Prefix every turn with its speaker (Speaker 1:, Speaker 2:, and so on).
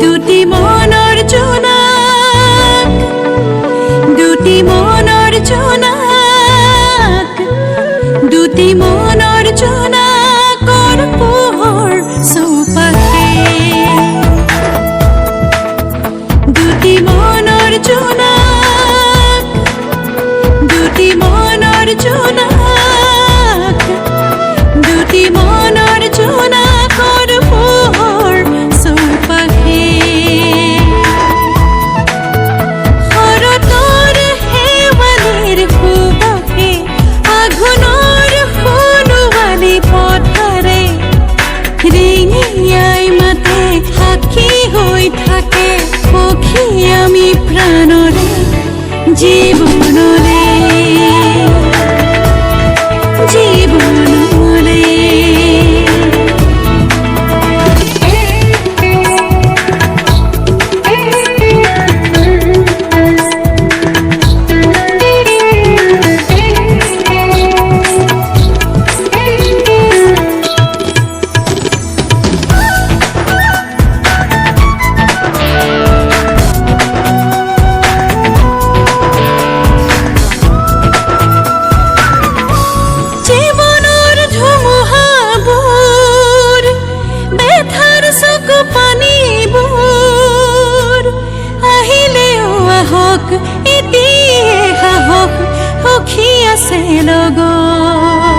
Speaker 1: দুটি মনৰ জোনাক দুটি মনৰ জোনাক দুটি মনৰ জোনাকৰ পোহৰ চৌপাশে দুটি মনৰ জোনাক দুটি মনৰ জোনাক দুটি মনৰ জোনাকৰ পোহৰ চৌপাশে শৰতৰ শেৱালিৰ সুবাসে আঘোণৰ সোণোৱালী পথাৰে ৰিঙিয়াই মাতে সাক্ষী হৈ থাকে সখী আমি প্ৰাণৰে জীৱনলে জীৱনলে জীৱনৰ ধুমুহাবোৰ বেথাৰ চকু পানীবোৰ আহিলেও আহক এটিয়ে সাহস সখী আছে লগত